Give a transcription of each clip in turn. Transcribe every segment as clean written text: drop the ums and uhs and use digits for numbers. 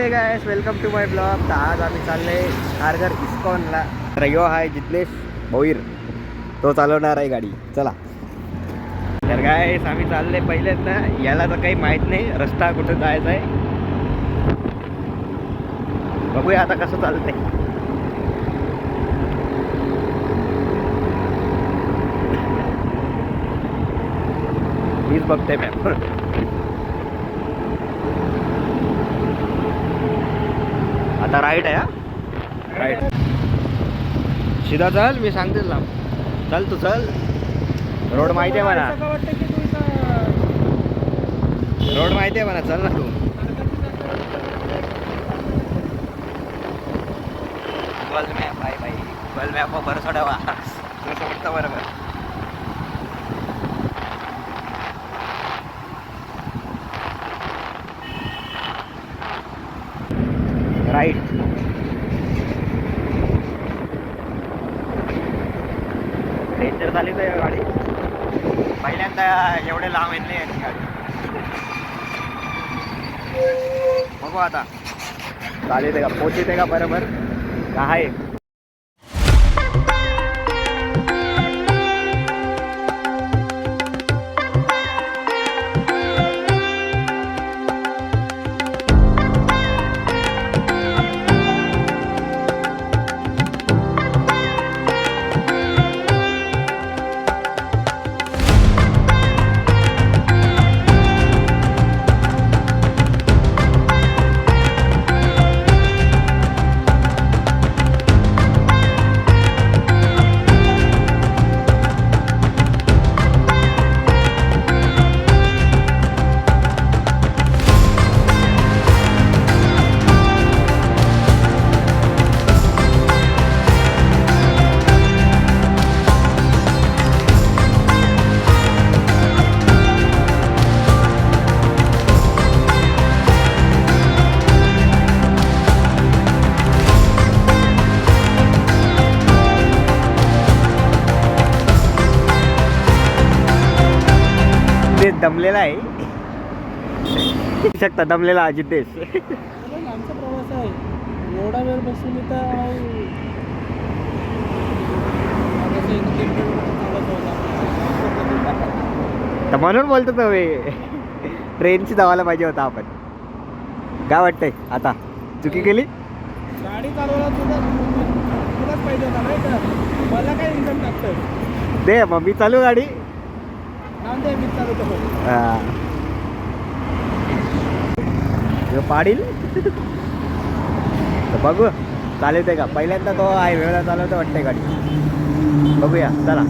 हे guys, welcome to my blog. तर आज आम्ही चालले खारघर इस्कॉनला. तर यो आहे जितेश भोईर, तो चालवणार आहे गाडी. चला तर गाइस आम्ही चालले. पहिल्यांदा याला तर काही माहीत नाही रस्ता कुठे जायचा आहे. बघूया आता कसं चालतंय. मीच बघते मॅप. आता राईट आहे. राईट सीधा चल, मी सांगते तुला. चल तू चल. रोड माहिती आहे मला, रोड माहिती आहे मला. चल ना तू. गुगल मॅप आहे बाई, गुगल मॅप बरं सोडावा. तुला समजतं बरोबर. राईट. डेंजर झाली तर गाडी. पहिल्यांदा एवढे लांब येत नाही गाडी. बघू आता चालेल का, पोचते का बरोबर का आहे. दमलेला आहे शकता, दमलेला जितेश. आमचा प्रवास आहे. एवढा वेळ बसून तर म्हणून बोलतो तो ट्रेनची धावायला पाहिजे होता आपण. काय वाटतंय आता चुकी केली. गाडी चालवायला तुलाच पाहिजे होता नाही का. मला काय इन्कम टाकतं दे मग मी चालू गाडी. मी चालवतो. पाडील तर बघू चालवते का. पहिल्यांदा तो हायवेला चालवतो वाटते गाडी. बघूया चला.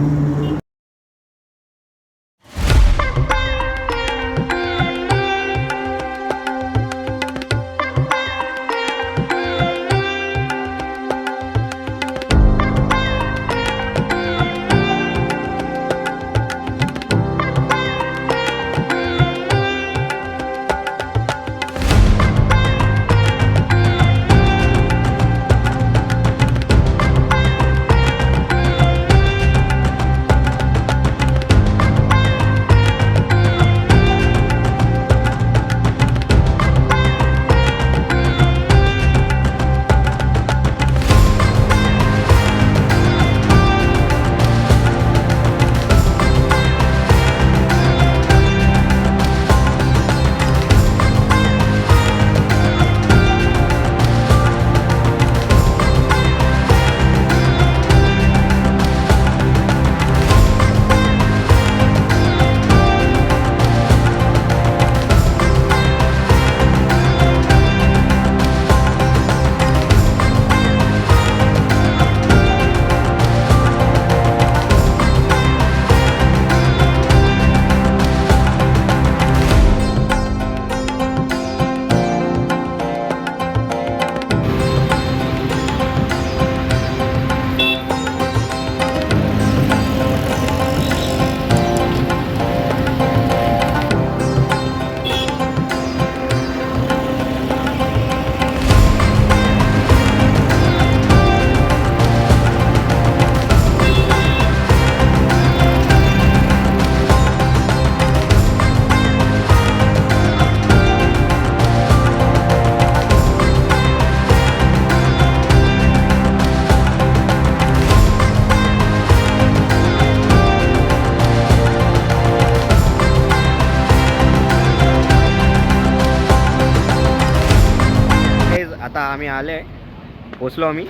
पोचलो आम्ही.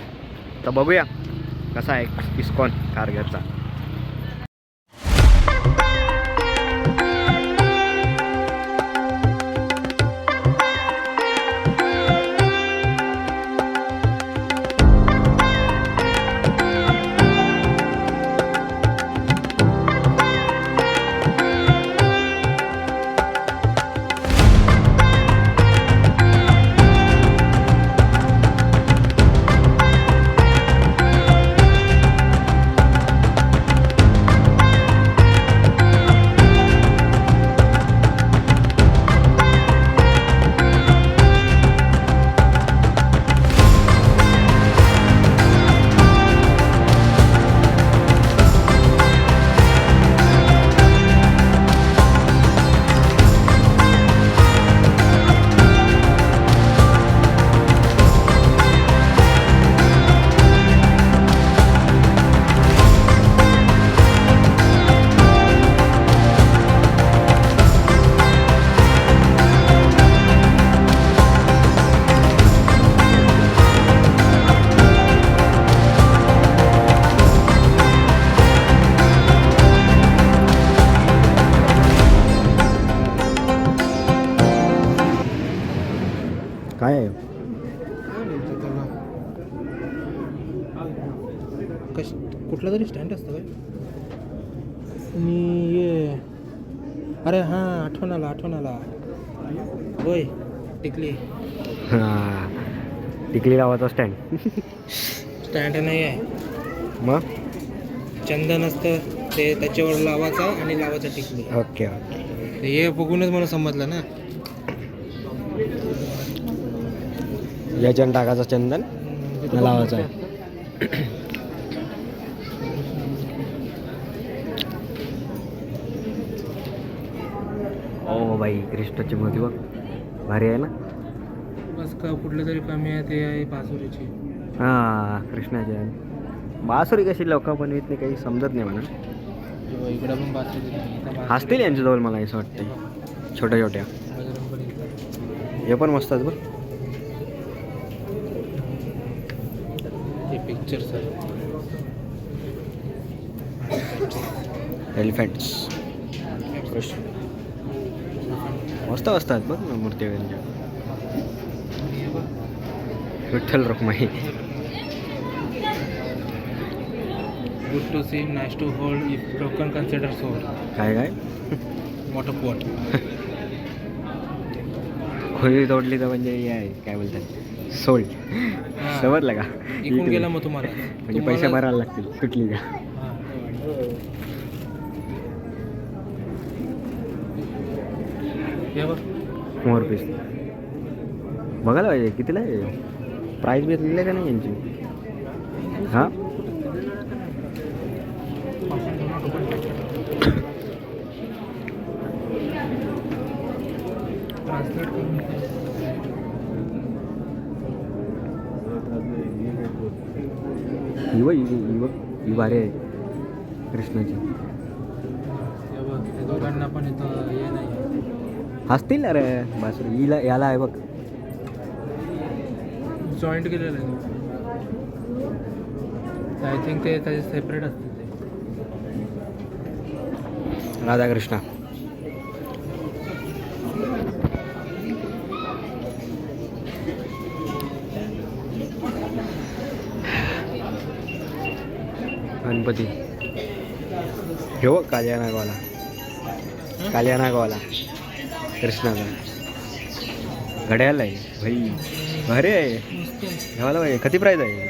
तर बघूया कसा आहे इस्कॉन कारगरचा. काय आहे कुठला तरी स्टँड असतं काय. आणि ये अरे हां आठवण आला होय टिकली. हां टिकली लावायचा स्टँड. स्टँड नाही आहे मग चंदन असतं ते त्याच्यावर लावायचा आणि लावायचा टिकली. Okay okay. हे बघूनच मला समजलं ना. याच्यानं टाकायचं चंदन लावायचं आहे. ओ बाई कृष्णाची मूर्ती बघ भारी आहे ना. बस का कुठलं तरी कमी आहे ते आहे बासुरीची. हां कृष्णाची आहे. बासुरी कशी लोक बनवीत नाही काही समजत नाही म्हणा. इकडं पण बासुरी असतील यांच्याजवळ मला असं वाटतं छोट्या छोट्या. हे पण मस्त आहेत बघ. हे पिक्चर सर एलिफंट्स मस्त असतात बघ ना मूर्ती वगैरे. Vitthal Rakhumai. Good to see nice to hold if broken consider sold. काय काय मोठं पोट. खोली तोडली तर म्हणजे हे आहे काय बोलतात सोल्ड. समजलं का. इकून गेला मग तुम्हाला म्हणजे पैसे भरायला लागतील तुटली का. मोर पीस बघायला पाहिजे कितीला आहे. प्राईस बी लिहिले का नाही यांची. हां ही भारी आहे कृष्णाची. दोघांना पण इथं हे नाही हसतील अरे बासुरी. हिला याला आहे बघ जॉईंट केलेलं आहे. आय थिंक ते त्याचे सेपरेट असते ते. राधाकृष्ण. गणपती हे बघ कालिया नागवाला. कालिया नागवाला कृष्णाचा घड्याळ आहे भाई. भारी आहे घ्यावाला पाहिजे. किती प्राईज आहे.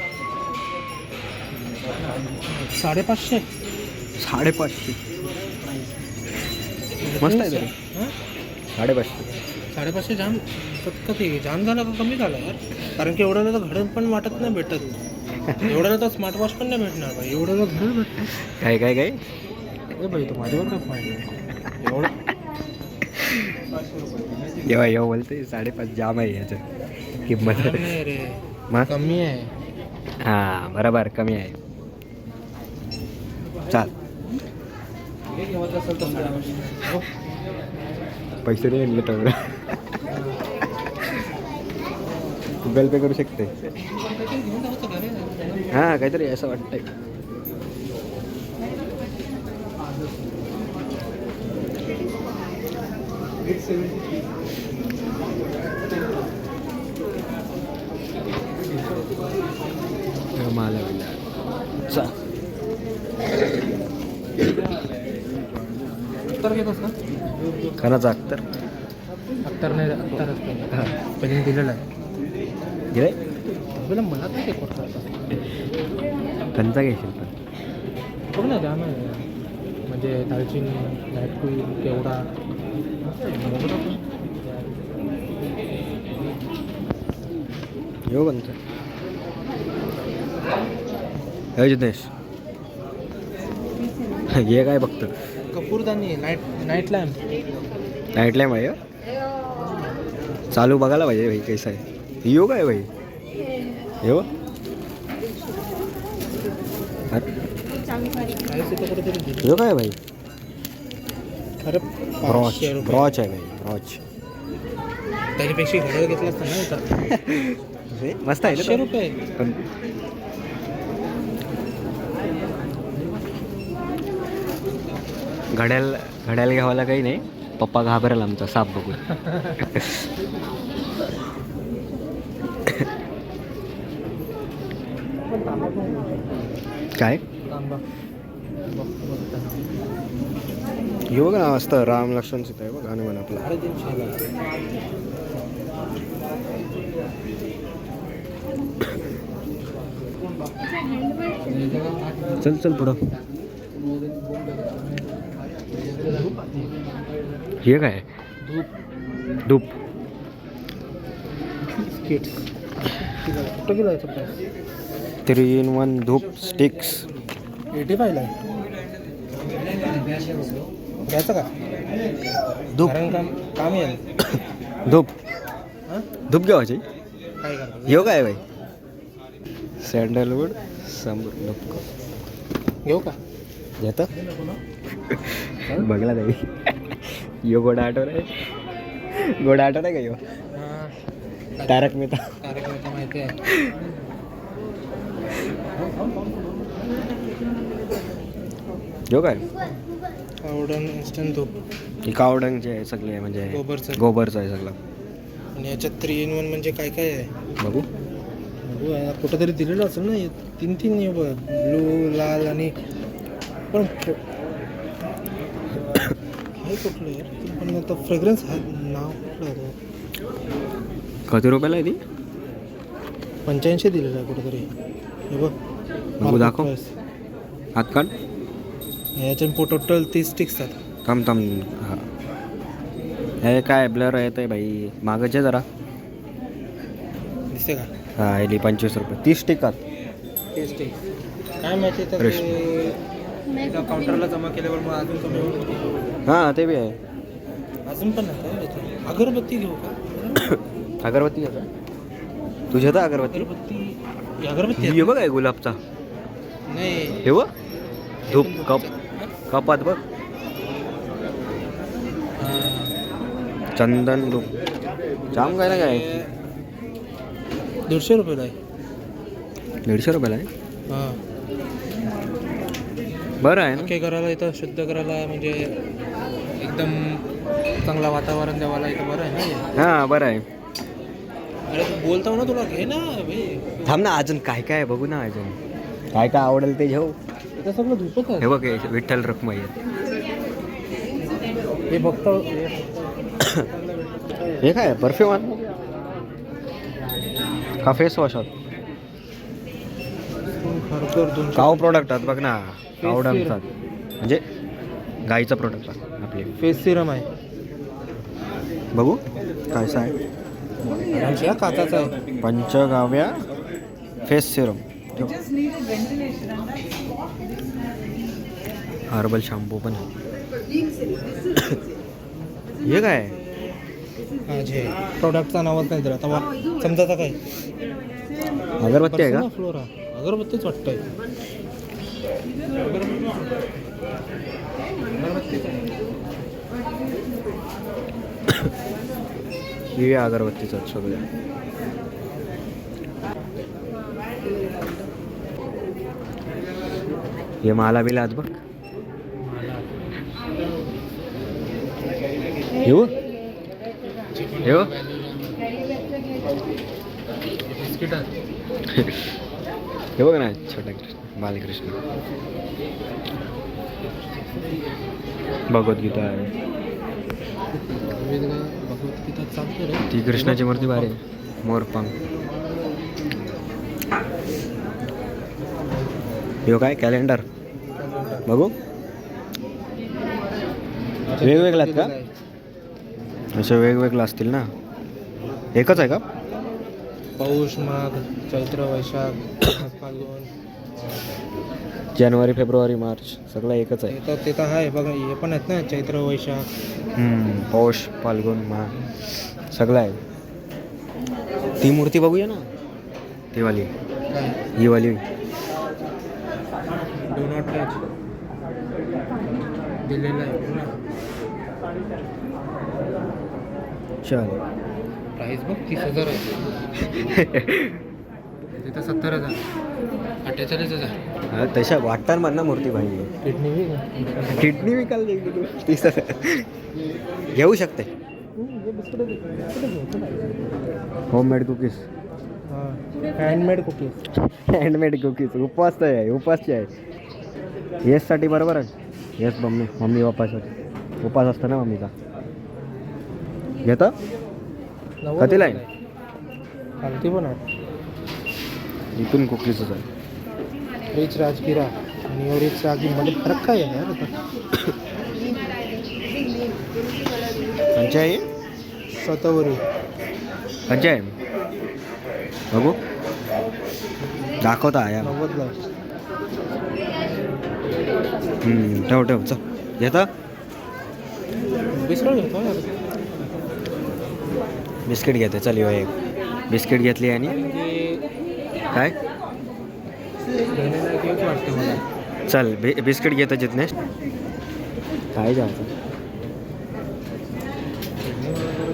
550. 550 मस्त आहे तरी. 550 550 जाम कधी जाम झाला का कमी झाला यार. कारण की एवढ्याला तर घडण पण वाटत नाही भेटत. एवढ्याला तर स्मार्ट वॉच पण नाही भेटणार भाई. एवढ्याला घडण भेटत काय काय काय. अरे भाई तो माझ्यावर काय फायदा एवढं. जेव्हा येऊ बोलते 5.5 जाम आहे याचं किंमत. नाही रे मग कमी आहे. हां बरोबर कमी आहे. चाल पैसे नाही आणले तर गुगल पे करू शकते. घेऊन जाऊ का रे? हां काहीतरी असं वाटतंय. अत्तर घेतोस ना? कानाचा अख्तर अत्तर नाही, अत्तर असतं. हां स्पेलिंग दिलेलं आहे. गिरे बोला मला काय ते करतात. कंचा घेशील पण बघ ना द्या म्हणजे दालचिनी लाईटकुई केवडा येऊ कंचा हे जितेश हे काय बघतं कपूरदानी नाईट लॅम्प. नाईट लॅम्प आहे चालू बघायला पाहिजे भाई कैसा आहे. येऊ काय भाई येऊ येऊ काय भाई. अरे ब्रॉच 500 रुपये. ब्रॉच आहे भाई ब्रॉच. त्याच्यापेक्षा घड्याळ घेतला असता ना आता. मस्त आहे 500 रुपये. पण घड्याल घ्यावाला काही नाही. पप्पा घाबरेल आमचा साप बघून. काय येऊ का मस्त राम लक्ष्मण सीता आहे बघ गाणं म्हण आपलं. चल चल पुढं. हे काय धूप किट्स कुठं गेलं याचं प्राईस? 3-in-1 धूप स्टिक्स 85 ला आहे. घ्यायचं का? धूप कारण काम येईल. धूप हां धूप घ्यावायची. काय करणार? येऊ काय भाई सँडलवूड समोर घेऊ का? येतं बघला नाही. यो घोडा आठवण आहे. घोडा आठवण आहे का यो हां तारक मेहता. तारक मेहता माहिती आहे. यो काय पावडर इन्स्टंट धूप ही कावडंगचे आहे सगळे म्हणजे गोबरचं आहे सगळं. आणि याच्यात 3-in-1 म्हणजे काय काय आहे बघू बघू यार, कुठं तरी दिलेलं असेल ना. 3 ये बघ ब्लू लाल आणि पण हे कुठलं यार पण आता फ्रेग्रन्स नाव कुठलं आहे? किती रुपयाला आहे ती? 85 दिलेलं आहे कुठंतरी. हे बघ बघू दाखव. हात काढ. याच्यात टोटल 30 स्टिक्स आहेत. थांब हां हे काय ब्लर येत आहे भाई मागचे जरा. दिसते का? हां हेली 25 रुपये 30 टिकात. 30 स्टिक्स काय माहिती तर ते काउंटरला जमा केल्यावर मग अजून कमी होईल. हां ते बी आहे. अजून पण नाही का? अगरबत्ती घेऊ का? अगरबत्ती घ्या तुझ्या तर अगरबत्ती. अगरबत्ती हे बघ आहे गुलाबचा. नाही हे बघ धूप कपात बघ चंदन धूप जाम काय ना काय 150 रुपयाला आहे. 150 रुपयाला आहे. हां बरं आहे ना. काही घराला इथं शुद्ध करायला म्हणजे एकदम चांगला वातावरण द्यावाला इथं बरं आहे ना हे. हां बरं आहे. अरे तू बोलताव ना तुला घे ना भाई. थांब ना अजून काय काय बघू ना अजून काय काय आवडेल ते घेऊ. इथं सगळं धुपच आहे. हे बघ हे विठ्ठल रखुमाई आहे. हे बघतो हे काय परफ्यूम आहे का फेस वॉश आहोत. काव प्रोडक्ट आहेत बघ ना. कावडांचा म्हणजे गाईचा प्रोडक्ट आहे आपले. फेस सिरम आहे. बघू कायसा आहे. काचाचा आहे. पंचगाव्या फेस सिरम हर्बल शॅम्पू पण आहे. हे काय माझे प्रोडक्टचा नावच नाही दिला तेव्हा समजायचा काय. अगरबत्ती आहे का? फ्लोरा अगरबत्तीच वाटतंय. हे अगरबत्तीचं सगळं. हे माला बिला आज बघ. येऊ येऊ हे बघ ना छोटा कृष्ण बालकृष्ण. भगवद्गीता आहे भगवद्गीता चालते रे. ती कृष्णाची मूर्ती भारी आहे. मोरपंख. हे काय कॅलेंडर बघू. वेगवेगळ्या आहेत का? असे वेगवेगळं असतील ना. एकच आहे का? पौष माघ चैत्र वैशाख फाल्गुन जानेवारी फेब्रुवारी मार्च सगळं एकच आहे. ते तर आहे बघा. हे पण आहेत ना चैत्र वैशाख. पौष फाल्गुन माघ सगळं आहे. ती मूर्ती बघूया ना. ती वाली काय ही वाली. डो नॉट टच दिलेलं आहे. चल. प्राईस बघ 30,000 आहे. तिथं 70,000 48,000. तशा वाटतात म्हणा मूर्ती भाई. किडनी बी किडनी विकायला देईल तू 30,000 घेऊ शकते. Homemade cookies. Handmade cookies. Handmade cookies उपवास आहे. उपवासची आहे. येससाठी बरोबर आहे. येस मम्मी पप्पासाठी उपवास असतो ना मम्मीचा. घेतं कधीला आहे? खालती पण आहे. इथून कुकीजच आहे. रिच राजगिरा आणि रिच राजगिरामध्ये फरक काय आहे यार? कंचे आहे. शतवरी कंचे आहे बघू. दाखवता यार. 90ला. ठेव चल. घेता बिस्किट घेतो यार. बिस्किट घेते. चल यो एक बिस्किट घेतली आणि काय घेण्यालायक वाटते मला. चल बिस्किट घेतं जितनेश. काय जायचं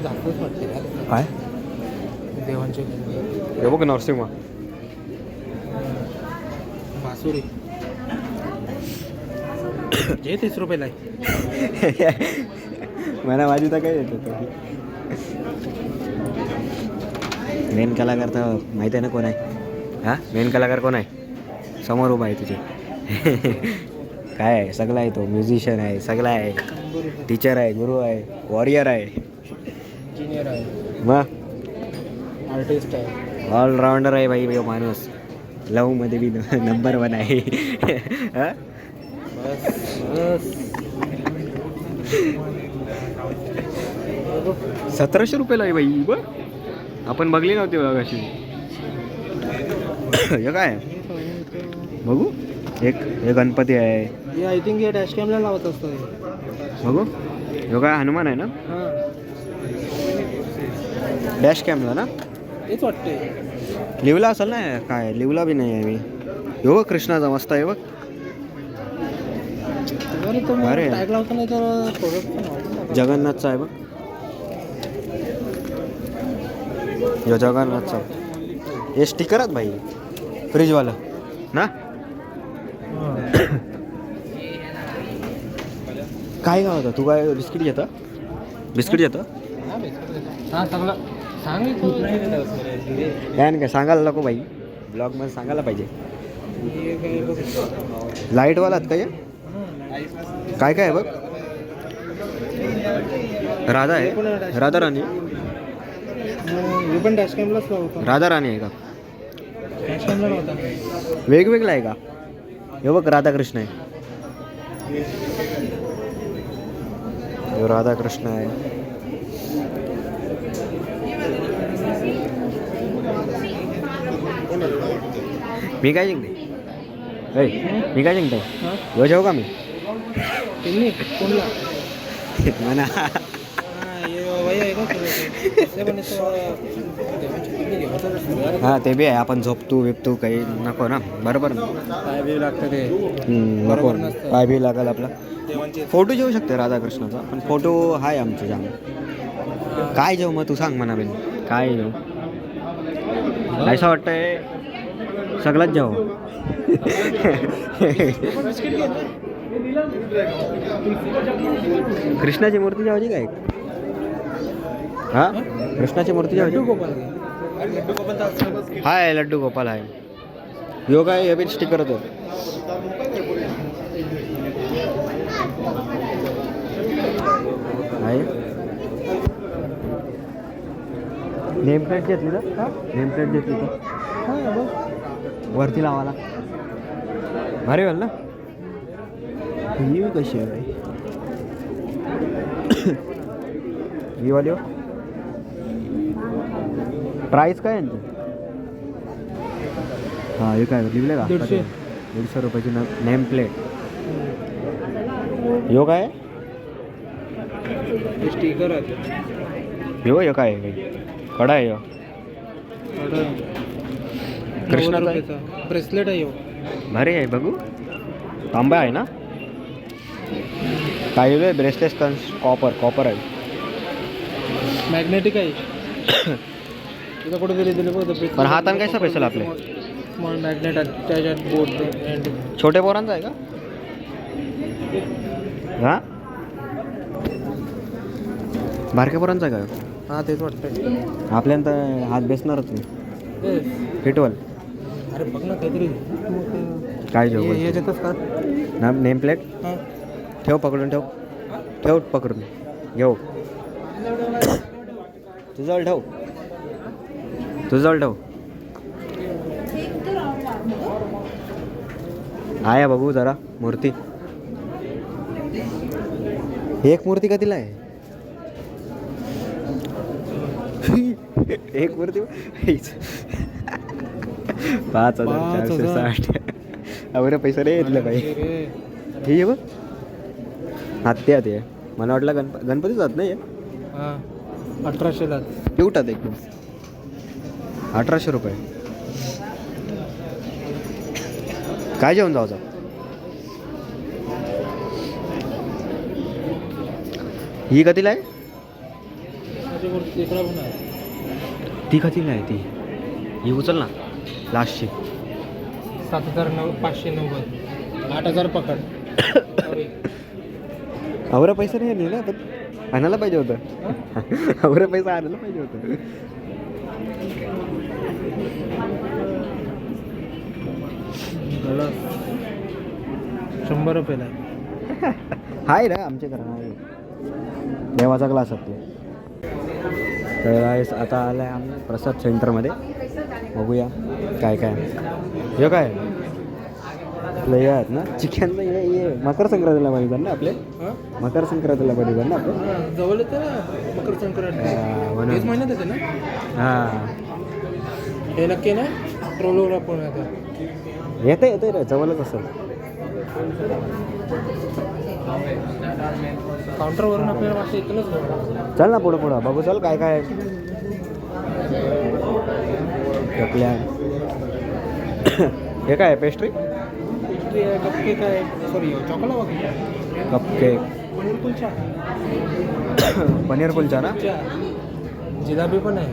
दाखवच वाटते यार. काय देवांचे हे बघ नरसिंह. बासुरी जे 30 रुपयाला आहे. मला माझी तर काय येतं. मेन कलाकार तर माहिती आहे ना कोण आहे. हां मेन कलाकार कोण आहे? समोर उभा आहे तुझे. काय आहे सगळं आहे. तो म्युझिशियन आहे. सगळं आहे. टीचर आहे. गुरु आहे. वॉरियर आहे. इंजिनियर आहे. मग आर्टिस्ट आहे. ऑलराऊंडर आहे भाई भाई माणूस. लवमध्ये बी नंबर 1 आहे. हां बस बस 1700 रुपयाला आहे बाई. बघ आपण बघली नव्हती बघ अशी. हे काय बघू. एक हे गणपती आहे. आय थिंक हे डॅश कॅमला लावत असतो. बघू हे काय हनुमान आहे ना. हां डॅश कॅमला ना. तेच वाटते. लिवला असेल ना. काय लिवला बी नाही आहे मी. हे बघ कृष्णाचा मस्त आहे बघ. अरे टॅग लावता नाही तर प्रोडक्ट जगन्नाथचा आहे बघ. यो जगन्नाथचा. हे स्टिकर आहेत भाई फ्रीजवालं ना. काय का होतं तू काय बिस्किट घेतं. बिस्किट घेतं हां सगळं काय काय सांगायला नको बाई. ब्लॉगमध्ये सांगायला पाहिजे. लाईटवाला आहेत का हे? काय काय आहे बघ. राधा आहे. राधा राणी. हे पण डॅश कॅमलाच लावतो. राधा राणी आहे का? डॅश कॅमला लावता. वेगवेगळं आहे का? हे बघ राधाकृष्ण आहे. हे राधाकृष्ण आहे. मी काय जिंकते. मी काय जिंकते. यो जाऊ का मी. त्यांनी कोणला म्हणा हां ते बी आहे. आपण झोपतो बिपतो काही नको ना. बरोबर ना. काय बी लागतं ते. नको काय बी लागेल आपला. फोटो घेऊ शकते राधाकृष्णाचा. पण फोटो आहे आमचे जाम. काय जेव मग तू सांग म्हणा बेन. काय जेव असं वाटतंय सगळंच जेव. कृष्णाची मूर्ती जेवायची काय हा कृष्णाची मूर्ती जेवायची हाय लड्डू गोपाल आहे यो काय हे बी स्टिकर होतं आहे नेम प्लेट घेतली तर नेम प्लेट घेतली तर वरती लावाला भारी होईल ना ही कशी आहे ही वाली हो प्राईस काय यांची हां हे काय लिहिले का 150 रुपयाची नेम प्लेट यो काय स्टिकर आहे यो काय आहे कडा आहे यो कृष्णा ब्रेसलेट आहे भारी आहे बघू तांबा आहे ना काय ब्रेसलेट कॉपर आहे मॅग्नेटिक आहे तिथं कुठेतरी दिलं बघ पण हातान कैसा पैसे आपले स्मॉल मॅग्नेट आहे त्याच्यात बोट छोटे पोरांचा आहे का हा बारक्या पोरांचा आहे का हां तेच वाटतं आपल्यानंतर हात बेसणारच नाही फिटवल अरे बघ ना काहीतरी काय जेव हे देतच का ना नेम प्लेट हां ठेव पकडून ठेव पकडून घेऊ तुझ्यावर ठेव आहे बघू जरा मूर्ती एक मूर्ती कधीला आहे एक मूर्ती 5,460 अवरे पैसा रे येतलं काही हे बघ हत्या ते मला वाटलं गणपती जात नाही हां 1800ला पिवटात एकदम 1800 रुपये काय जेवण जायचं ही कधीला आहे ती कधीला आहे ती ही उचल ना लास्टची 7,590 8,000 पकड अवरा पैसा नाही ना पण आणायला पाहिजे होतं अवरा पैसा आणायला पाहिजे होतं ग्लास 100 रुपयाला हाय ना आमच्या घरात देवाचा ग्लास असतो तर आता आला आहे आम्ही प्रसाद सेंटरमध्ये बघूया काय काय हे काय आपलं हे आहेत ना चिकन हे मकर संक्रांतीला बघितलं ना आपले मकर संक्रांतीला बघितलं ना आपलं जवळ येतं ना मकर संक्रांती म्हणून महिन्यात येते ना हां हे नक्की ना ट्रोलवर पण येतं रे जवळच असेल काउंटरवरून आपल्याला वाटतं इथूनच चल ना पुढं बघू चल काय काय आपल्या हे काय पेस्ट्री कपकेक आहे सॉरी चॉकलेट वगैरे कपकेक पनीर कुलचा पनीर कुलचा ना जिलेबी पण आहे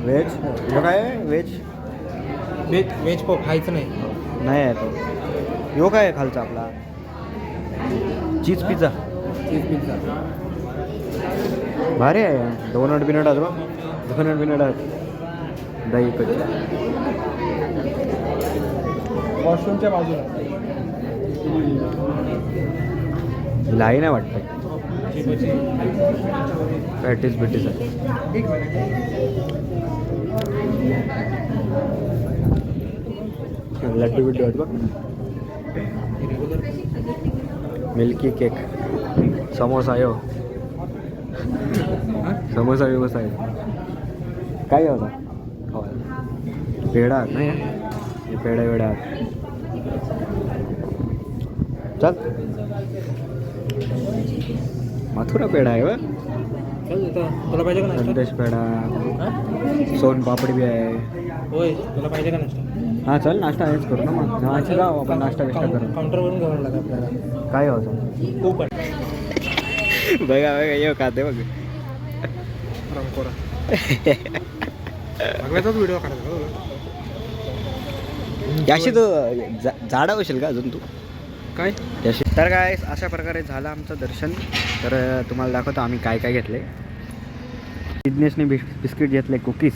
व्हेज हे काय व्हेज व्हेज पॉप खायचं नाही आहे तो यो काय आहे खालचा आपला चीज पिझ्झा भारी आहे डोनट बिनट आहेत बघ डोनट बिनट आहेत दही कच्चा वॉशरूमच्या बाजूला लाई नाही वाटतं पॅटीस बिटीस आहे लड्डू बिड्डू आहेत बघ मिल्की केक समोसा यो समोसा व्यवस्था आहे काय होता पेढा नाही हे पेढा वेढा चल मथुरा पेढा आहे तुला पाहिजे का संदेश पेढा सोन पापडी बी आहे होय तुला पाहिजे का नाश्ता हां चल नाश्ता हेच करू ना मग नाश्ता जाऊ आपण नाश्ता बिष्टा करू काउंटरवरून घ्यावं लागेल आपल्याला काय होतं खूप बघा ये खाते बघ रंगोरा व्हिडिओ काढायचा याशी तो जाडा होशील का अजून तू काय याशी. तर काय अशा प्रकारे झालं आमचं दर्शन. तर तुम्हाला दाखवतो आम्ही काय काय घेतले. जिज्ञेशने बिस्किट घेतले, कुकीज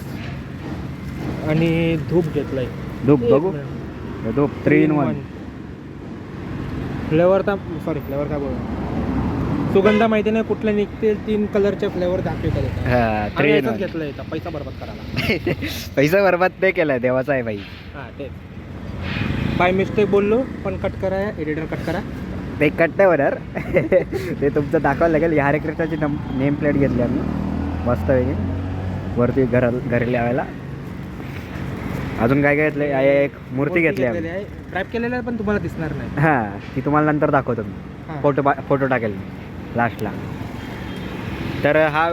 आणि धूप घेतलाय. धूप बघू. धूप 3 in 1. फ्लेवर का बोल सुगंधा माहिती नाही कुठले निघतील 3 कलरचे फ्लेवर दाखवतात. हा 3 in 1. घेतलंय पैसा बरबाद करायला. पैसा बरबाद नाही केला, देवाचा आहे बाई. हां तेच बाय मिस्टेक बोललो पण कट करा एडिटर कट करा. ते कट नाही होणार. ते तुमचं दाखवायला लागेल. हरे कृष्णाची नेम प्लेट घेतली आम्ही मस्त वेगळी वरती घरी लावायला. अजून काय काय घेतले. एक मूर्ती घेतली आम्ही. ट्रॅप केलेलं आहे पण तुम्हाला दिसणार नाही. हां ती तुम्हाला नंतर दाखवतो मी. हां. फोटो टाकेल मी लास्टला. तर हा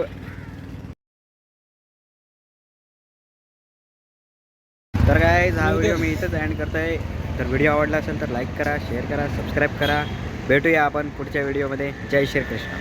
काय हा व्हिडिओ मी इथंच एंड करतोय. तर व्हिडिओ आवडला असेल तर लाईक करा, शेअर करा, सबस्क्राईब करा. भेटूया आपण पुढच्या व्हिडिओमध्ये. जय श्री कृष्ण.